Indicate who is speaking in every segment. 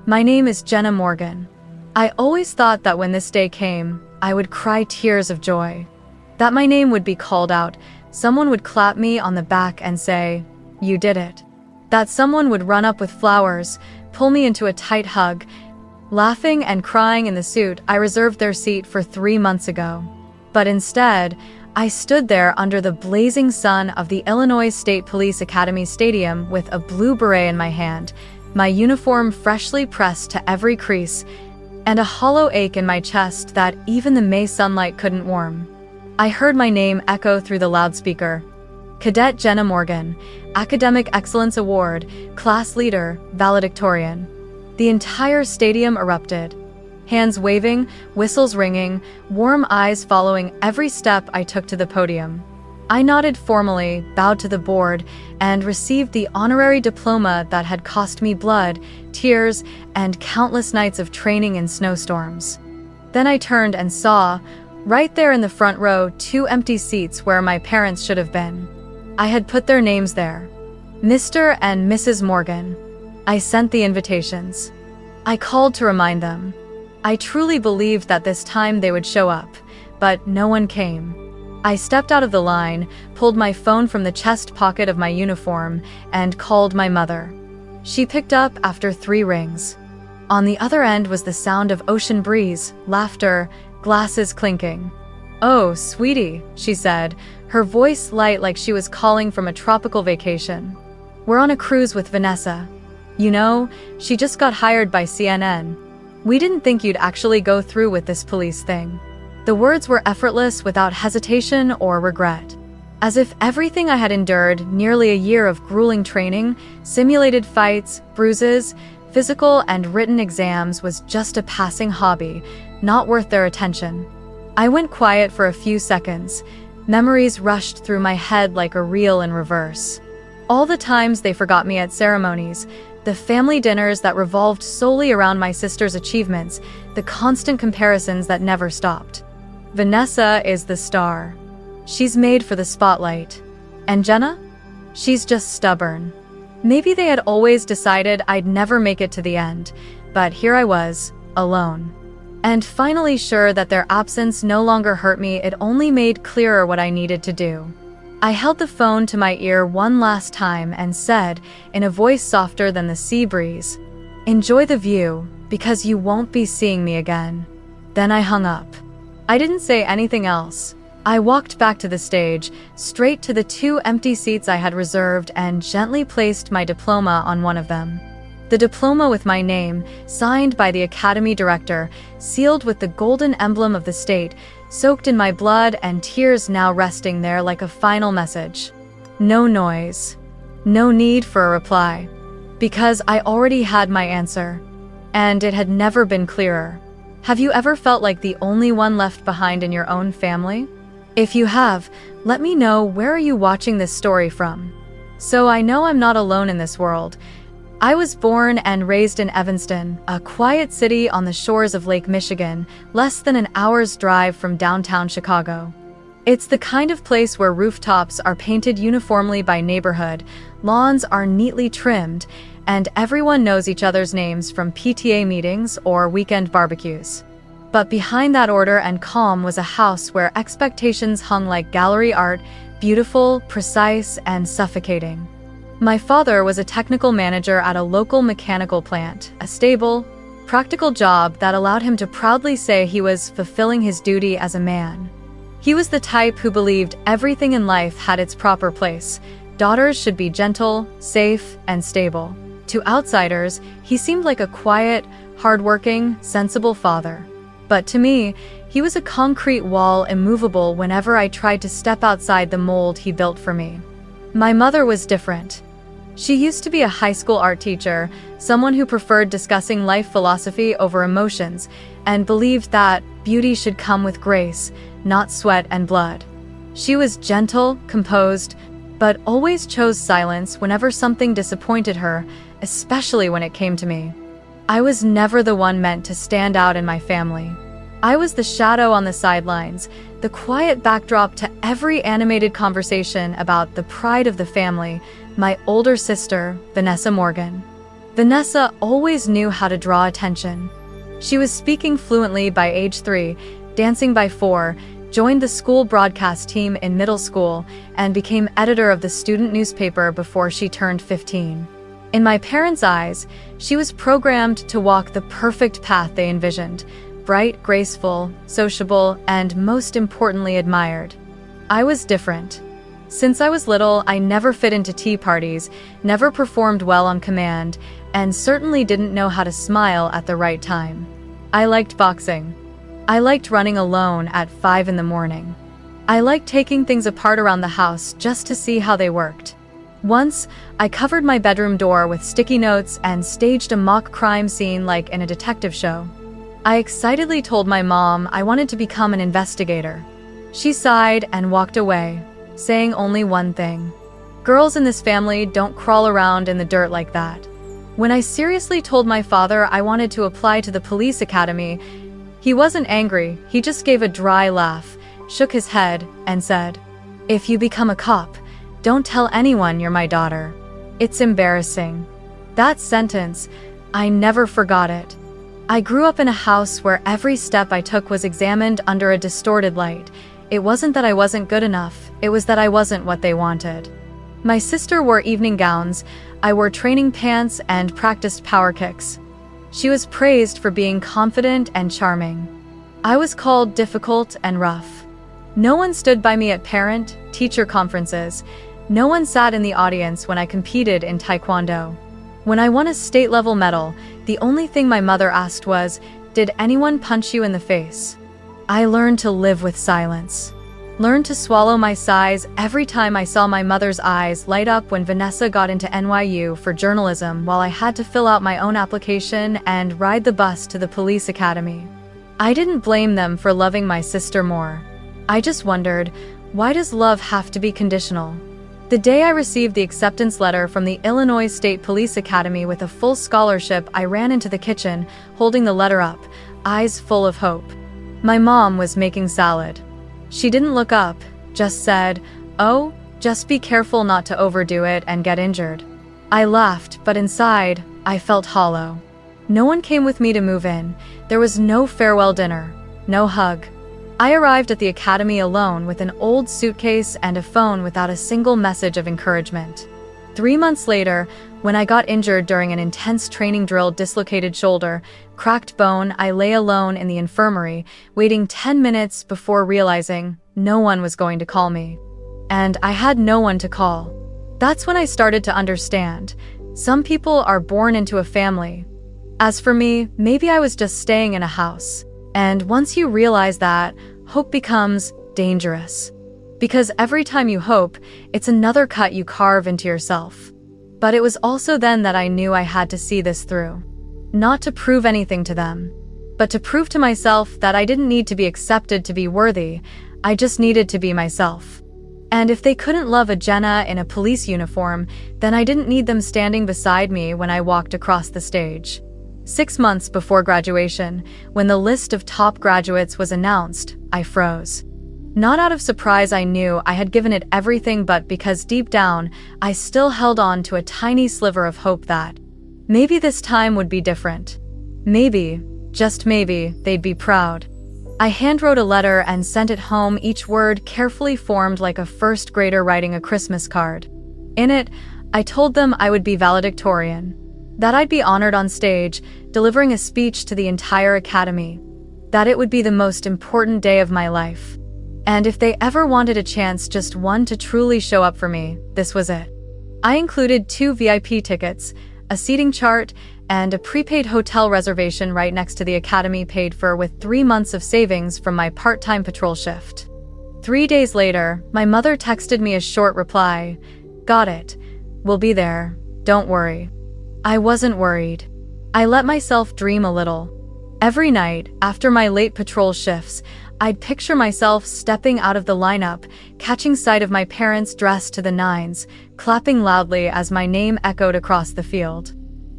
Speaker 1: My name is Jenna Morgan. I always thought that when this day came, I would cry tears of joy. That my name would be called out, someone would clap me on the back and say, "You did it." That someone would run up with flowers, pull me into a tight hug, laughing and crying in the suit I reserved their seat for 3 months ago. But instead, I stood there under the blazing sun of the Illinois State Police Academy Stadium with a blue beret in my hand, my uniform freshly pressed to every crease, and a hollow ache in my chest that even the May sunlight couldn't warm. I heard my name echo through the loudspeaker. Cadet Jenna Morgan, Academic Excellence Award, Class Leader, Valedictorian. The entire stadium erupted. Hands waving, whistles ringing, warm eyes following every step I took to the podium. I nodded formally, bowed to the board, and received the honorary diploma that had cost me blood, tears, and countless nights of training in snowstorms. Then I turned and saw, right there in the front row, 2 empty seats where my parents should have been. I had put their names there. Mr. and Mrs. Morgan. I sent the invitations. I called to remind them. I truly believed that this time they would show up, but no one came. I stepped out of the line, pulled my phone from the chest pocket of my uniform, and called my mother. She picked up after 3 rings. On the other end was the sound of ocean breeze, laughter, glasses clinking. "Oh, sweetie," she said, her voice light like she was calling from a tropical vacation. "We're on a cruise with Vanessa. You know, she just got hired by CNN. We didn't think you'd actually go through with this police thing." The words were effortless, without hesitation or regret. As if everything I had endured, nearly a year of grueling training, simulated fights, bruises, physical and written exams, was just a passing hobby, not worth their attention. I went quiet for a few seconds. Memories rushed through my head like a reel in reverse. All the times they forgot me at ceremonies, the family dinners that revolved solely around my sister's achievements, the constant comparisons that never stopped. Vanessa is the star. She's made for the spotlight. And Jenna? She's just stubborn. Maybe they had always decided I'd never make it to the end, but here I was, alone. And finally sure that their absence no longer hurt me, it only made clearer what I needed to do. I held the phone to my ear one last time and said, in a voice softer than the sea breeze, "Enjoy the view, because you won't be seeing me again." Then I hung up. I didn't say anything else. I walked back to the stage, straight to the 2 empty seats I had reserved, and gently placed my diploma on one of them. The diploma with my name, signed by the Academy director, sealed with the golden emblem of the state, soaked in my blood and tears, now resting there like a final message. No noise. No need for a reply. Because I already had my answer. And it had never been clearer. Have you ever felt like the only one left behind in your own family? If you have, let me know, where are you watching this story from? So I know I'm not alone in this world. I was born and raised in Evanston, a quiet city on the shores of Lake Michigan, less than an hour's drive from downtown Chicago. It's the kind of place where rooftops are painted uniformly by neighborhood, lawns are neatly trimmed, and everyone knows each other's names from PTA meetings or weekend barbecues. But behind that order and calm was a house where expectations hung like gallery art, beautiful, precise, and suffocating. My father was a technical manager at a local mechanical plant, a stable, practical job that allowed him to proudly say he was fulfilling his duty as a man. He was the type who believed everything in life had its proper place. Daughters should be gentle, safe, and stable. To outsiders, he seemed like a quiet, hardworking, sensible father. But to me, he was a concrete wall, immovable whenever I tried to step outside the mold he built for me. My mother was different. She used to be a high school art teacher, someone who preferred discussing life philosophy over emotions, and believed that beauty should come with grace, not sweat and blood. She was gentle, composed, but always chose silence whenever something disappointed her, especially when it came to me. I was never the one meant to stand out in my family. I was the shadow on the sidelines, the quiet backdrop to every animated conversation about the pride of the family, my older sister, Vanessa Morgan. Vanessa always knew how to draw attention. She was speaking fluently by age 3, dancing by 4, joined the school broadcast team in middle school, and became editor of the student newspaper before she turned 15. In my parents' eyes, she was programmed to walk the perfect path they envisioned: bright, graceful, sociable, and most importantly, admired. I was different. Since I was little, I never fit into tea parties, never performed well on command, and certainly didn't know how to smile at the right time. I liked boxing. I liked running alone at 5 in the morning. I liked taking things apart around the house just to see how they worked. Once, I covered my bedroom door with sticky notes and staged a mock crime scene like in a detective show. I excitedly told my mom I wanted to become an investigator. She sighed and walked away, saying only one thing: "Girls in this family don't crawl around in the dirt like that." When I seriously told my father I wanted to apply to the police academy, he wasn't angry, he just gave a dry laugh, shook his head, and said, "If you become a cop, don't tell anyone you're my daughter. It's embarrassing." That sentence, I never forgot it. I grew up in a house where every step I took was examined under a distorted light. It wasn't that I wasn't good enough, it was that I wasn't what they wanted. My sister wore evening gowns, I wore training pants and practiced power kicks. She was praised for being confident and charming. I was called difficult and rough. No one stood by me at parent-teacher conferences. No one sat in the audience when I competed in Taekwondo. When I won a state-level medal, the only thing my mother asked was, "Did anyone punch you in the face?" I learned to live with silence. Learned to swallow my sighs every time I saw my mother's eyes light up when Vanessa got into NYU for journalism while I had to fill out my own application and ride the bus to the police academy. I didn't blame them for loving my sister more. I just wondered, why does love have to be conditional? The day I received the acceptance letter from the Illinois State Police Academy with a full scholarship, I ran into the kitchen, holding the letter up, eyes full of hope. My mom was making salad. She didn't look up, just said, "Oh, just be careful not to overdo it and get injured." I laughed, but inside, I felt hollow. No one came with me to move in. There was no farewell dinner, no hug. I arrived at the academy alone with an old suitcase and a phone without a single message of encouragement. 3 months later, when I got injured during an intense training drill, dislocated shoulder, cracked bone, I lay alone in the infirmary, waiting 10 minutes before realizing no one was going to call me. And I had no one to call. That's when I started to understand. Some people are born into a family. As for me, maybe I was just staying in a house. And once you realize that, hope becomes dangerous. Because every time you hope, it's another cut you carve into yourself. But it was also then that I knew I had to see this through. Not to prove anything to them, but to prove to myself that I didn't need to be accepted to be worthy, I just needed to be myself. And if they couldn't love a Jenna in a police uniform, then I didn't need them standing beside me when I walked across the stage. 6 months before graduation, when the list of top graduates was announced, I froze. Not out of surprise, I knew I had given it everything, but because deep down, I still held on to a tiny sliver of hope that maybe this time would be different. Maybe, just maybe, they'd be proud. I handwrote a letter and sent it home, each word carefully formed like a first grader writing a Christmas card. In it, I told them I would be valedictorian, that I'd be honored on stage, delivering a speech to the entire academy, that it would be the most important day of my life. And if they ever wanted a chance, just one, to truly show up for me, this was it. I included 2 VIP tickets, a seating chart, and a prepaid hotel reservation right next to the academy, paid for with 3 months of savings from my part-time patrol shift. 3 days later, my mother texted me a short reply, "Got it. We'll be there. Don't worry." I wasn't worried. I let myself dream a little. Every night, after my late patrol shifts, I'd picture myself stepping out of the lineup, catching sight of my parents dressed to the nines, clapping loudly as my name echoed across the field.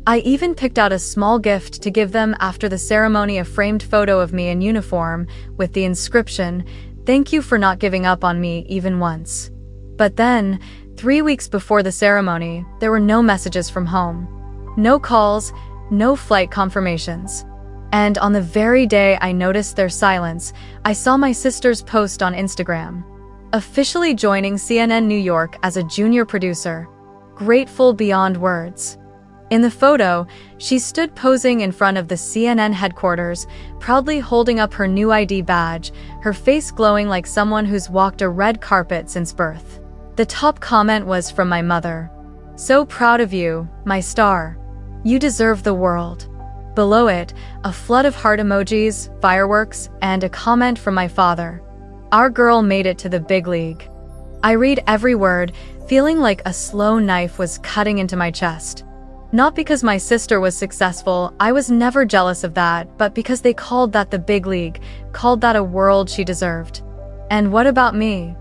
Speaker 1: I even picked out a small gift to give them after the ceremony, a framed photo of me in uniform with the inscription, "Thank you for not giving up on me even once." But then, 3 weeks before the ceremony, there were no messages from home. No calls, no flight confirmations. And on the very day I noticed their silence, I saw my sister's post on Instagram. Officially joining CNN New York as a junior producer. Grateful beyond words. In the photo, she stood posing in front of the CNN headquarters, proudly holding up her new ID badge, her face glowing like someone who's walked a red carpet since birth. The top comment was from my mother. "So proud of you, my star. You deserve the world." Below it, a flood of heart emojis, fireworks, and a comment from my father. "Our girl made it to the big league." I read every word, feeling like a slow knife was cutting into my chest. Not because my sister was successful, I was never jealous of that, but because they called that the big league, called that a world she deserved. And what about me?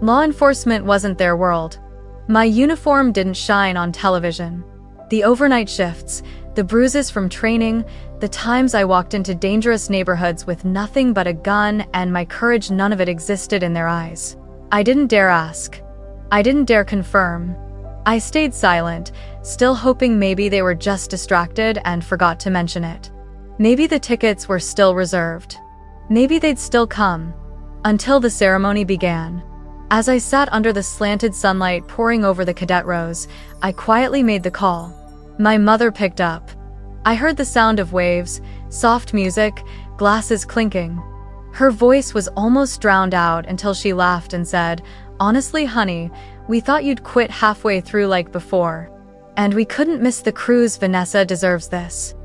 Speaker 1: Law enforcement wasn't their world. My uniform didn't shine on television. The overnight shifts, the bruises from training, the times I walked into dangerous neighborhoods with nothing but a gun and my courage, none of it existed in their eyes. I didn't dare ask. I didn't dare confirm. I stayed silent, still hoping maybe they were just distracted and forgot to mention it. Maybe the tickets were still reserved. Maybe they'd still come. Until the ceremony began. As I sat under the slanted sunlight pouring over the cadet rows, I quietly made the call. My mother picked up. I heard the sound of waves, soft music, glasses clinking. Her voice was almost drowned out until she laughed and said, "Honestly, honey, we thought you'd quit halfway through like before. And we couldn't miss the cruise. Vanessa deserves this."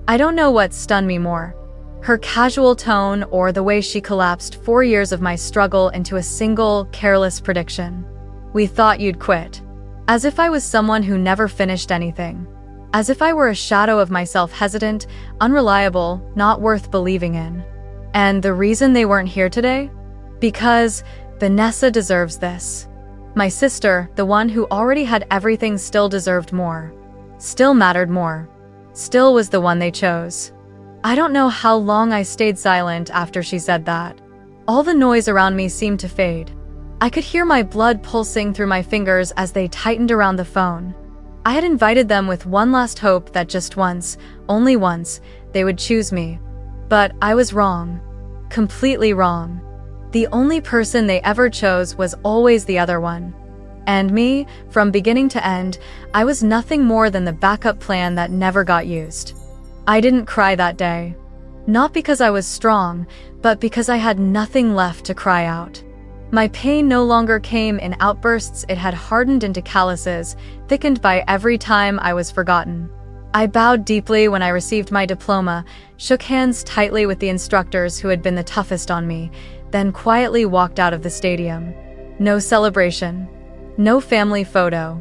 Speaker 1: I don't know what stunned me more. Her casual tone or the way she collapsed 4 years of my struggle into a single, careless prediction. "We thought you'd quit." As if I was someone who never finished anything. As if I were a shadow of myself, hesitant, unreliable, not worth believing in. And the reason they weren't here today? Because Vanessa deserves this. My sister, the one who already had everything, still deserved more. Still mattered more. Still was the one they chose. I don't know how long I stayed silent after she said that. All the noise around me seemed to fade. I could hear my blood pulsing through my fingers as they tightened around the phone. I had invited them with one last hope that just once, only once, they would choose me. But I was wrong. Completely wrong. The only person they ever chose was always the other one. And me, from beginning to end, I was nothing more than the backup plan that never got used. I didn't cry that day. Not because I was strong, but because I had nothing left to cry out. My pain no longer came in outbursts, it had hardened into calluses, thickened by every time I was forgotten. I bowed deeply when I received my diploma, shook hands tightly with the instructors who had been the toughest on me, then quietly walked out of the stadium. No celebration. No family photo.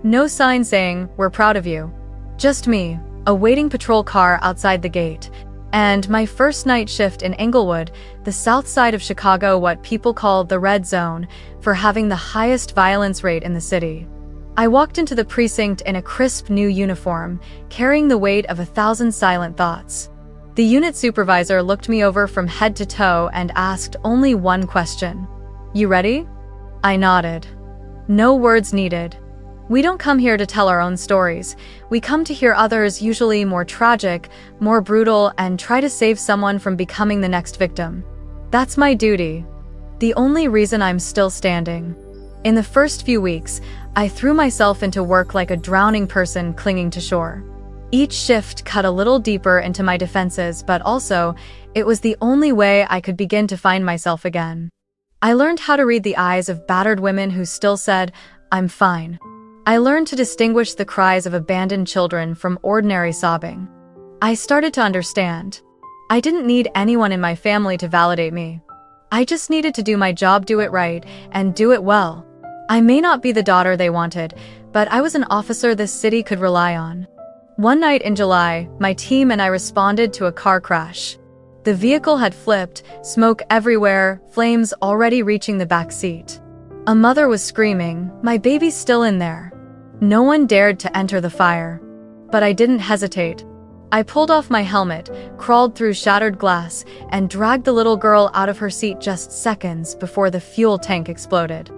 Speaker 1: No sign saying, "We're proud of you." Just me, a waiting patrol car outside the gate, and my first night shift in Englewood, the south side of Chicago, what people call the red zone, for having the highest violence rate in the city. I walked into the precinct in a crisp new uniform, carrying the weight of 1,000 silent thoughts. The unit supervisor looked me over from head to toe and asked only one question. "You ready?" I nodded. No words needed. We don't come here to tell our own stories. We come to hear others, usually more tragic, more brutal, and try to save someone from becoming the next victim. That's my duty. The only reason I'm still standing. In the first few weeks, I threw myself into work like a drowning person clinging to shore. Each shift cut a little deeper into my defenses, but also, it was the only way I could begin to find myself again. I learned how to read the eyes of battered women who still said, "I'm fine." I learned to distinguish the cries of abandoned children from ordinary sobbing. I started to understand. I didn't need anyone in my family to validate me. I just needed to do my job, do it right, and do it well. I may not be the daughter they wanted, but I was an officer this city could rely on. One night in July, my team and I responded to a car crash. The vehicle had flipped, smoke everywhere, flames already reaching the back seat. A mother was screaming, "My baby's still in there." No one dared to enter the fire. But I didn't hesitate. I pulled off my helmet, crawled through shattered glass, and dragged the little girl out of her seat just seconds before the fuel tank exploded.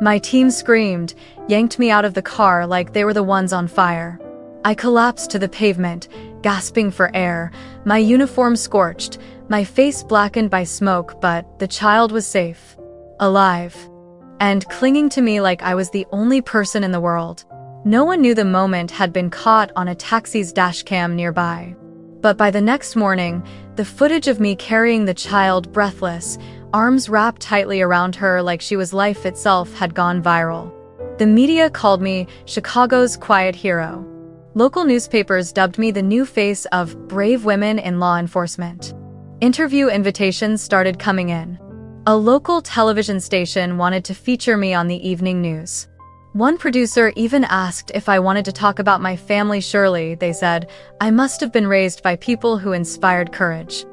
Speaker 1: My team screamed, yanked me out of the car like they were the ones on fire. I collapsed to the pavement, gasping for air, my uniform scorched, my face blackened by smoke, but the child was safe, alive, and clinging to me like I was the only person in the world. No one knew the moment had been caught on a taxi's dashcam nearby. But by the next morning, the footage of me carrying the child breathless, arms wrapped tightly around her like she was life itself, had gone viral. The media called me Chicago's quiet hero. Local newspapers dubbed me the new face of brave women in law enforcement. Interview invitations started coming in. A local television station wanted to feature me on the evening news. One producer even asked if I wanted to talk about my family. Surely, they said, I must have been raised by people who inspired courage.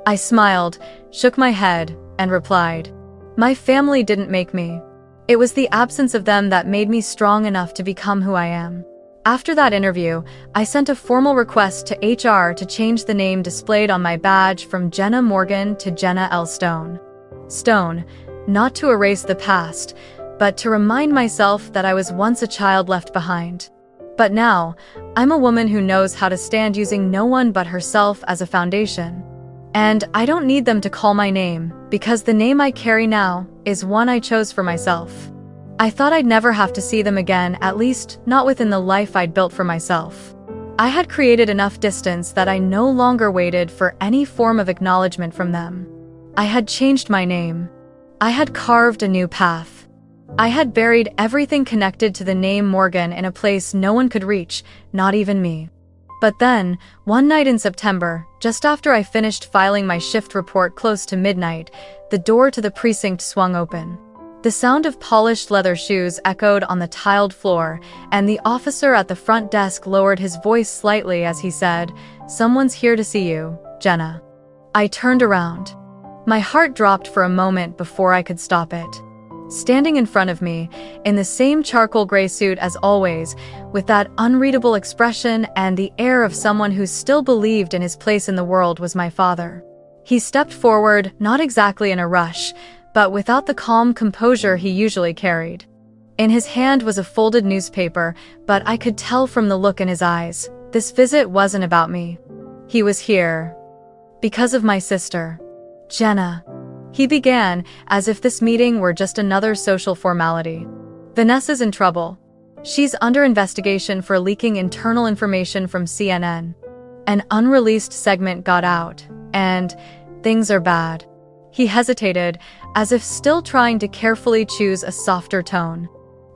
Speaker 1: I smiled, shook my head, and replied, my family didn't make me. It was the absence of them that made me strong enough to become who I am. After that interview, I sent a formal request to HR to change the name displayed on my badge from Jenna Morgan to Jenna L. Stone. Stone, not to erase the past, but to remind myself that I was once a child left behind. But now, I'm a woman who knows how to stand using no one but herself as a foundation. And I don't need them to call my name, because the name I carry now is one I chose for myself. I thought I'd never have to see them again, at least not within the life I'd built for myself. I had created enough distance that I no longer waited for any form of acknowledgement from them. I had changed my name. I had carved a new path. I had buried everything connected to the name Morgan in a place no one could reach, not even me. But then, one night in September, just after I finished filing my shift report close to midnight, the door to the precinct swung open. The sound of polished leather shoes echoed on the tiled floor, and the officer at the front desk lowered his voice slightly as he said, "Someone's here to see you, Jenna." I turned around. My heart dropped for a moment before I could stop it. Standing in front of me, in the same charcoal gray suit as always, with that unreadable expression and the air of someone who still believed in his place in the world, was my father. He stepped forward, not exactly in a rush, but without the calm composure he usually carried. In his hand was a folded newspaper, but I could tell from the look in his eyes, this visit wasn't about me. He was here because of my sister, Jenna. He began, as if this meeting were just another social formality. Vanessa's in trouble. She's under investigation for leaking internal information from CNN. An unreleased segment got out, and things are bad. He hesitated, as if still trying to carefully choose a softer tone.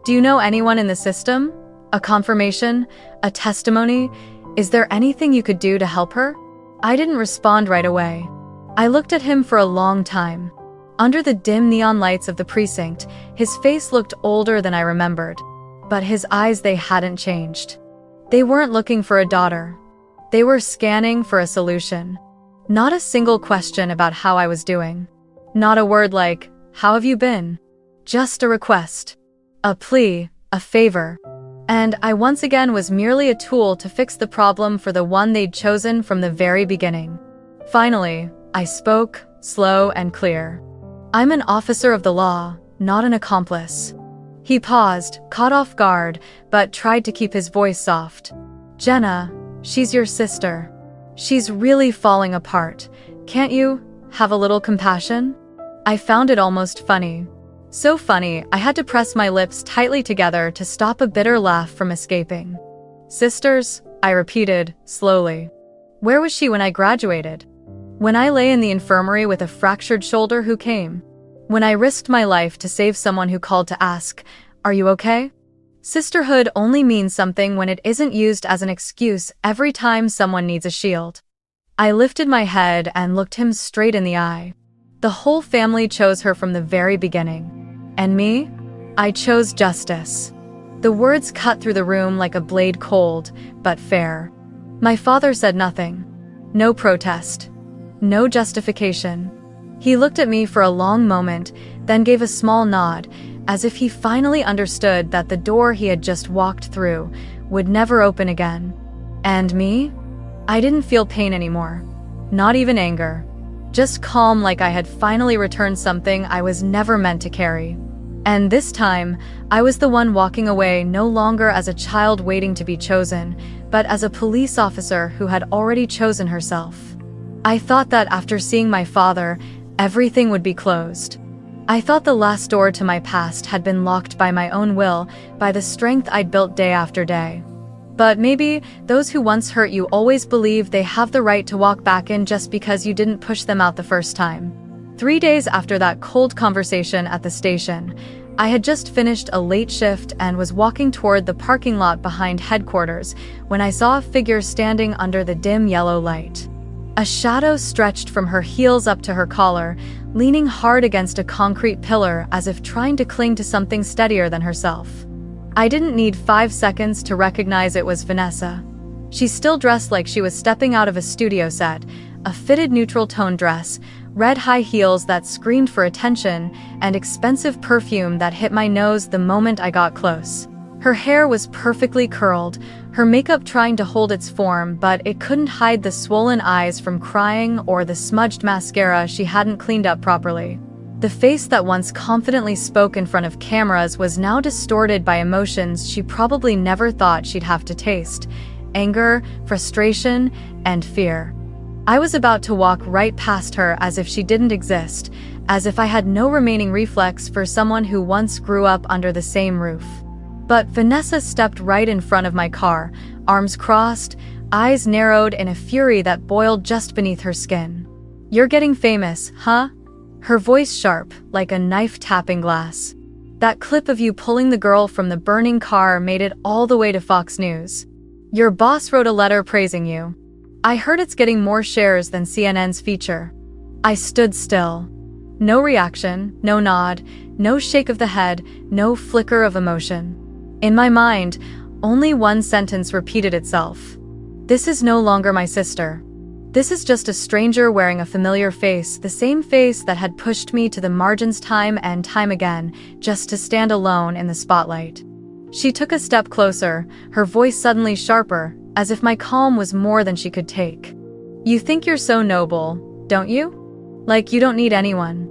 Speaker 1: Do you know anyone in the system? A confirmation? A testimony? Is there anything you could do to help her? I didn't respond right away. I looked at him for a long time. Under the dim neon lights of the precinct, his face looked older than I remembered. But his eyes, they hadn't changed. They weren't looking for a daughter. They were scanning for a solution. Not a single question about how I was doing. Not a word like, "How have you been?" Just a request. A plea, a favor. And I once again was merely a tool to fix the problem for the one they'd chosen from the very beginning. Finally, I spoke, slow and clear. I'm an officer of the law, not an accomplice. He paused, caught off guard, but tried to keep his voice soft. Jenna, she's your sister. She's really falling apart. Can't you have a little compassion? I found it almost funny. So funny, I had to press my lips tightly together to stop a bitter laugh from escaping. Sisters, I repeated, slowly. Where was she when I graduated? When I lay in the infirmary with a fractured shoulder, who came? When I risked my life to save someone who called to ask, "Are you okay?" Sisterhood only means something when it isn't used as an excuse every time someone needs a shield. I lifted my head and looked him straight in the eye. The whole family chose her from the very beginning. And me? I chose justice. The words cut through the room like a blade, cold, but fair. My father said nothing. No protest. No justification. He looked at me for a long moment, then gave a small nod, as if he finally understood that the door he had just walked through would never open again. And me? I didn't feel pain anymore. Not even anger. Just calm, like I had finally returned something I was never meant to carry. And this time, I was the one walking away, no longer as a child waiting to be chosen, but as a police officer who had already chosen herself. I thought that after seeing my father, everything would be closed. I thought the last door to my past had been locked by my own will, by the strength I'd built day after day. But maybe those who once hurt you always believe they have the right to walk back in just because you didn't push them out the first time. 3 days after that cold conversation at the station, I had just finished a late shift and was walking toward the parking lot behind headquarters when I saw a figure standing under the dim yellow light. A shadow stretched from her heels up to her collar, leaning hard against a concrete pillar as if trying to cling to something steadier than herself. I didn't need 5 seconds to recognize it was Vanessa. She's still dressed like she was stepping out of a studio set, a fitted neutral tone dress, red high heels that screamed for attention, and expensive perfume that hit my nose the moment I got close. Her hair was perfectly curled, her makeup trying to hold its form, but it couldn't hide the swollen eyes from crying or the smudged mascara she hadn't cleaned up properly. The face that once confidently spoke in front of cameras was now distorted by emotions she probably never thought she'd have to taste: anger, frustration, and fear. I was about to walk right past her as if she didn't exist, as if I had no remaining reflex for someone who once grew up under the same roof. But Vanessa stepped right in front of my car, arms crossed, eyes narrowed in a fury that boiled just beneath her skin. "You're getting famous, huh?" Her voice sharp, like a knife tapping glass. "That clip of you pulling the girl from the burning car made it all the way to Fox News. Your boss wrote a letter praising you. I heard it's getting more shares than CNN's feature." I stood still. No reaction, no nod, no shake of the head, no flicker of emotion. In my mind, only one sentence repeated itself. "This is no longer my sister. This is just a stranger wearing a familiar face, the same face that had pushed me to the margins time and time again, just to stand alone in the spotlight." She took a step closer, her voice suddenly sharper, as if my calm was more than she could take. "You think you're so noble, don't you? Like you don't need anyone.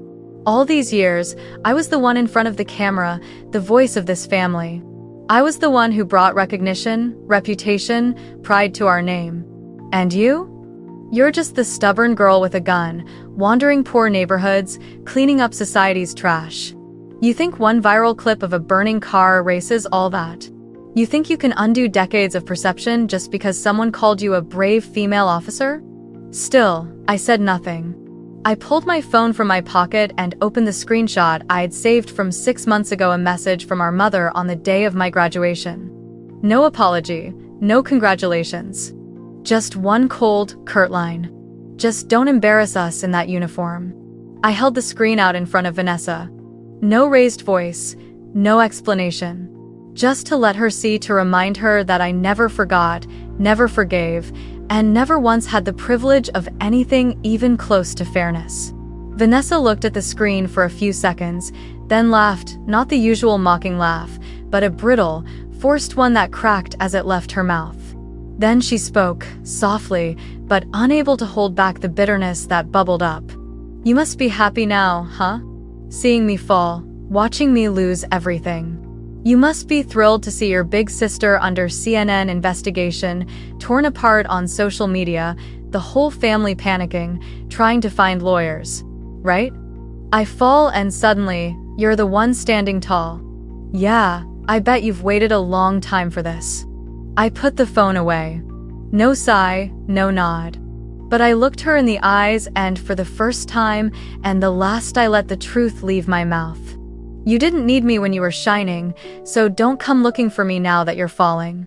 Speaker 1: All these years, I was the one in front of the camera, the voice of this family. I was the one who brought recognition, reputation, pride to our name. And you? You're just the stubborn girl with a gun, wandering poor neighborhoods, cleaning up society's trash. You think one viral clip of a burning car erases all that? You think you can undo decades of perception just because someone called you a brave female officer?" Still, I said nothing. I pulled my phone from my pocket and opened the screenshot I had saved from 6 months ago, a message from our mother on the day of my graduation. No apology, no congratulations. Just one cold, curt line. "Just don't embarrass us in that uniform." I held the screen out in front of Vanessa. No raised voice, no explanation. Just to let her see, to remind her that I never forgot, never forgave, and never once had the privilege of anything even close to fairness. Vanessa looked at the screen for a few seconds, then laughed, not the usual mocking laugh, but a brittle, forced one that cracked as it left her mouth. Then she spoke, softly, but unable to hold back the bitterness that bubbled up. "You must be happy now, huh? Seeing me fall, watching me lose everything. You must be thrilled to see your big sister under CNN investigation, torn apart on social media, the whole family panicking, trying to find lawyers. Right? I fall and suddenly, you're the one standing tall. Yeah, I bet you've waited a long time for this." I put the phone away. No sigh, no nod. But I looked her in the eyes, and for the first time, and the last, I let the truth leave my mouth. "You didn't need me when you were shining, so don't come looking for me now that you're falling."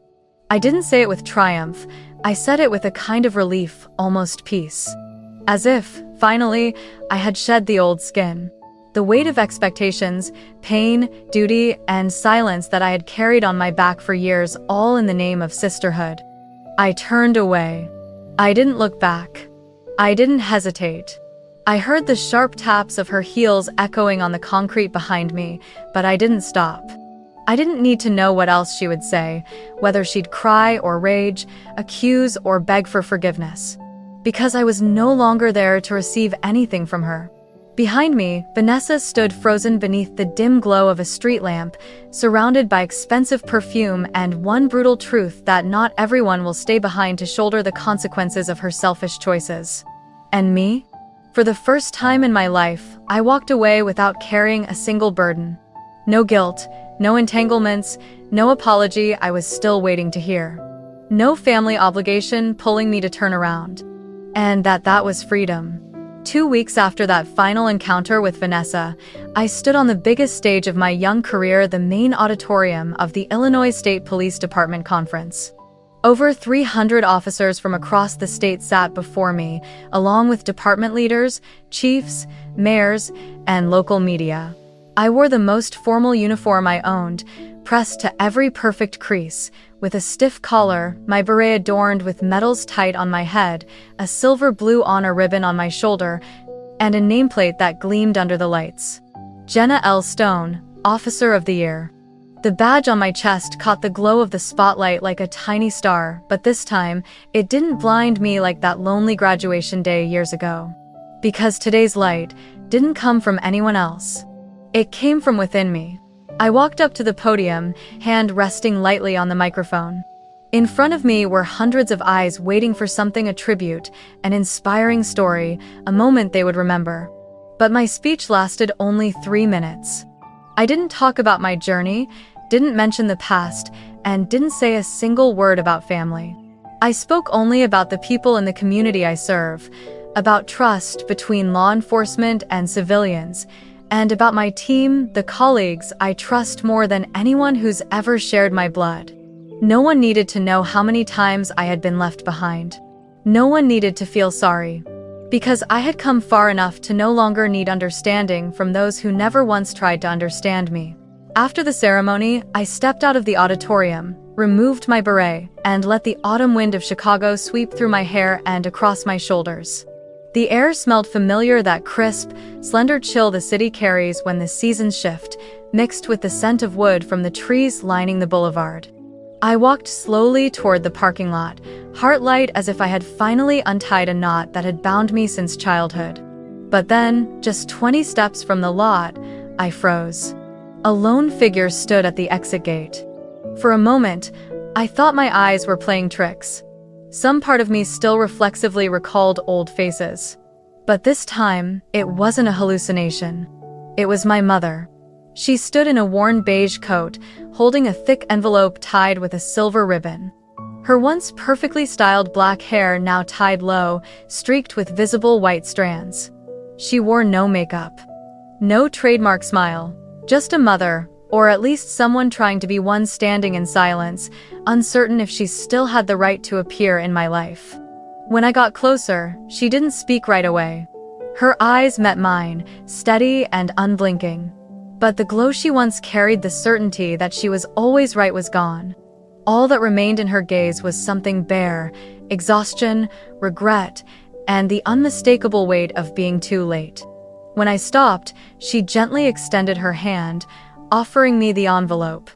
Speaker 1: I didn't say it with triumph. I said it with a kind of relief, almost peace. As if, finally, I had shed the old skin. The weight of expectations, pain, duty, and silence that I had carried on my back for years, all in the name of sisterhood. I turned away. I didn't look back. I didn't hesitate. I heard the sharp taps of her heels echoing on the concrete behind me, but I didn't stop. I didn't need to know what else she would say, whether she'd cry or rage, accuse or beg for forgiveness. Because I was no longer there to receive anything from her. Behind me, Vanessa stood frozen beneath the dim glow of a street lamp, surrounded by expensive perfume and one brutal truth that not everyone will stay behind to shoulder the consequences of her selfish choices. And me? For the first time in my life, I walked away without carrying a single burden. No guilt, no entanglements, no apology I was still waiting to hear. No family obligation pulling me to turn around. And that was freedom. 2 weeks after that final encounter with Vanessa, I stood on the biggest stage of my young career, the main auditorium of the Illinois State Police Department conference. Over 300 officers from across the state sat before me, along with department leaders, chiefs, mayors, and local media. I wore the most formal uniform I owned, pressed to every perfect crease, with a stiff collar, my beret adorned with medals tight on my head, a silver blue honor ribbon on my shoulder, and a nameplate that gleamed under the lights. Jenna L. Stone, Officer of the Year. The badge on my chest caught the glow of the spotlight like a tiny star, but this time, it didn't blind me like that lonely graduation day years ago. Because today's light didn't come from anyone else. It came from within me. I walked up to the podium, hand resting lightly on the microphone. In front of me were hundreds of eyes waiting for something, a tribute, an inspiring story, a moment they would remember. But my speech lasted only 3 minutes. I didn't talk about my journey, didn't mention the past, and didn't say a single word about family. I spoke only about the people in the community I serve, about trust between law enforcement and civilians, and about my team, the colleagues I trust more than anyone who's ever shared my blood. No one needed to know how many times I had been left behind. No one needed to feel sorry. Because I had come far enough to no longer need understanding from those who never once tried to understand me. After the ceremony, I stepped out of the auditorium, removed my beret, and let the autumn wind of Chicago sweep through my hair and across my shoulders. The air smelled familiar, that crisp, slender chill the city carries when the seasons shift, mixed with the scent of wood from the trees lining the boulevard. I walked slowly toward the parking lot, heart light as if I had finally untied a knot that had bound me since childhood. But then, just 20 steps from the lot, I froze. A lone figure stood at the exit gate. For a moment, I thought my eyes were playing tricks. Some part of me still reflexively recalled old faces. But this time, it wasn't a hallucination. It was my mother. She stood in a worn beige coat, holding a thick envelope tied with a silver ribbon. Her once perfectly styled black hair now tied low, streaked with visible white strands. She wore no makeup. No trademark smile. Just a mother, or at least someone trying to be one, standing in silence, uncertain if she still had the right to appear in my life. When I got closer, she didn't speak right away. Her eyes met mine, steady and unblinking. But the glow she once carried, the certainty that she was always right, was gone. All that remained in her gaze was something bare, exhaustion, regret, and the unmistakable weight of being too late. When I stopped, she gently extended her hand, offering me the envelope.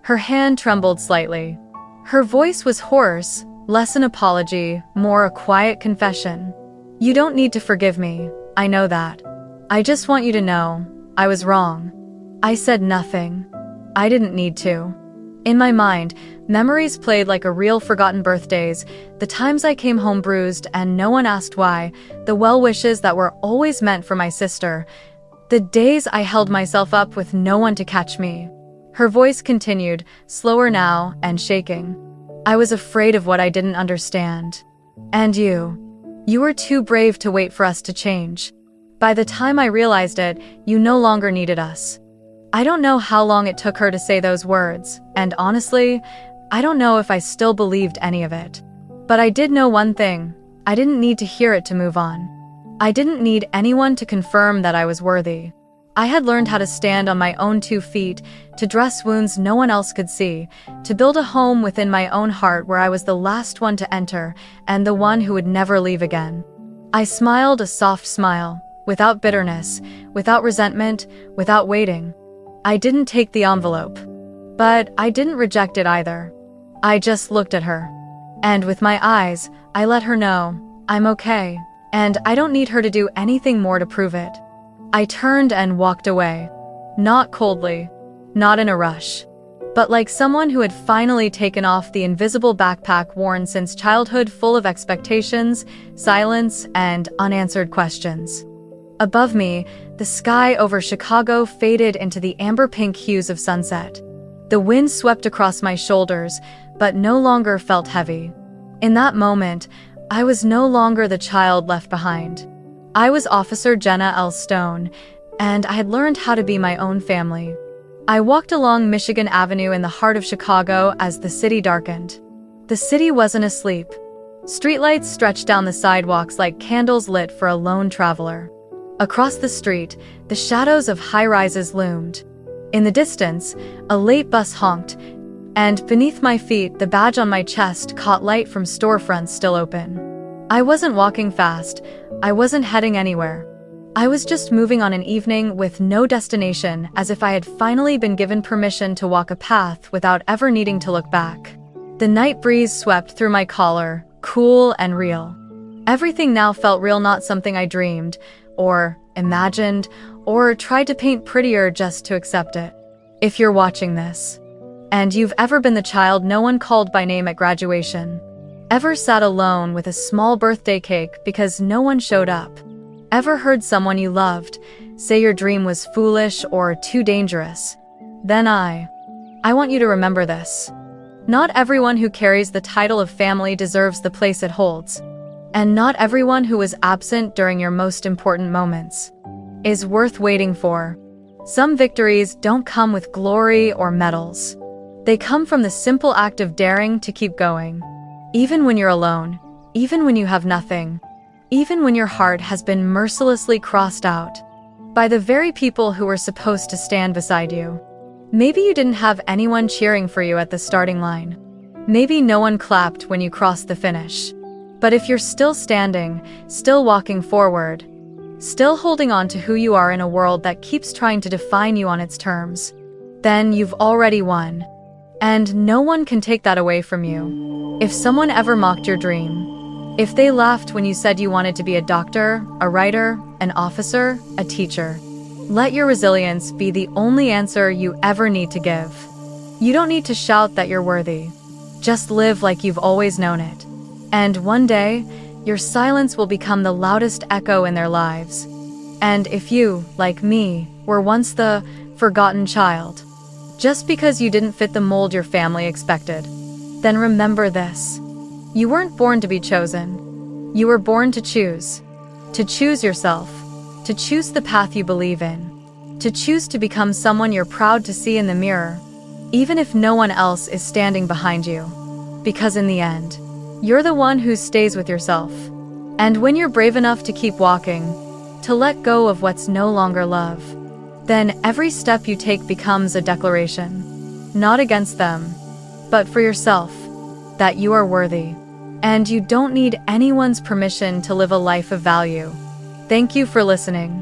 Speaker 1: Her hand trembled slightly. Her voice was hoarse, less an apology, more a quiet confession. "You don't need to forgive me, I know that. I just want you to know, I was wrong." I said nothing. I didn't need to. In my mind, memories played like a reel, forgotten birthdays, the times I came home bruised and no one asked why, the well wishes that were always meant for my sister, the days I held myself up with no one to catch me. Her voice continued, slower now and shaking. "I was afraid of what I didn't understand. And you were too brave to wait for us to change. By the time I realized it, you no longer needed us." I don't know how long it took her to say those words, and honestly, I don't know if I still believed any of it. But I did know one thing: I didn't need to hear it to move on. I didn't need anyone to confirm that I was worthy. I had learned how to stand on my own 2 feet, to dress wounds no one else could see, to build a home within my own heart where I was the last one to enter, and the one who would never leave again. I smiled a soft smile, without bitterness, without resentment, without waiting. I didn't take the envelope. But I didn't reject it either. I just looked at her. And with my eyes, I let her know, I'm okay, and I don't need her to do anything more to prove it. I turned and walked away. Not coldly, not in a rush, but like someone who had finally taken off the invisible backpack worn since childhood, full of expectations, silence, and unanswered questions. Above me, the sky over Chicago faded into the amber-pink hues of sunset. The wind swept across my shoulders, but no longer felt heavy. In that moment, I was no longer the child left behind. I was Officer Jenna L. Stone, and I had learned how to be my own family. I walked along Michigan Avenue in the heart of Chicago as the city darkened. The city wasn't asleep. Streetlights stretched down the sidewalks like candles lit for a lone traveler. Across the street, the shadows of high-rises loomed. In the distance, a late bus honked, and beneath my feet, the badge on my chest caught light from storefronts still open. I wasn't walking fast. I wasn't heading anywhere. I was just moving on an evening with no destination, as if I had finally been given permission to walk a path without ever needing to look back. The night breeze swept through my collar, cool and real. Everything now felt real, not something I dreamed, or imagined, or tried to paint prettier just to accept it. If you're watching this, and you've ever been the child no one called by name at graduation, ever sat alone with a small birthday cake because no one showed up, ever heard someone you loved say your dream was foolish or too dangerous, then I want you to remember this. Not everyone who carries the title of family deserves the place it holds. And not everyone who was absent during your most important moments is worth waiting for. Some victories don't come with glory or medals. They come from the simple act of daring to keep going. Even when you're alone, even when you have nothing, even when your heart has been mercilessly crossed out by the very people who were supposed to stand beside you. Maybe you didn't have anyone cheering for you at the starting line. Maybe no one clapped when you crossed the finish. But if you're still standing, still walking forward, still holding on to who you are in a world that keeps trying to define you on its terms, then you've already won. And no one can take that away from you. If someone ever mocked your dream, if they laughed when you said you wanted to be a doctor, a writer, an officer, a teacher, let your resilience be the only answer you ever need to give. You don't need to shout that you're worthy. Just live like you've always known it. And one day, your silence will become the loudest echo in their lives. And if you, like me, were once the forgotten child, just because you didn't fit the mold your family expected, then remember this. You weren't born to be chosen. You were born to choose yourself, to choose the path you believe in, to choose to become someone you're proud to see in the mirror, even if no one else is standing behind you. Because in the end, you're the one who stays with yourself. And when you're brave enough to keep walking, to let go of what's no longer love, then every step you take becomes a declaration, not against them, but for yourself, that you are worthy. And you don't need anyone's permission to live a life of value. Thank you for listening.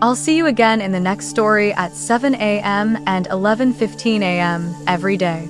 Speaker 1: I'll see you again in the next story at 7 a.m. and 11:15 a.m. every day.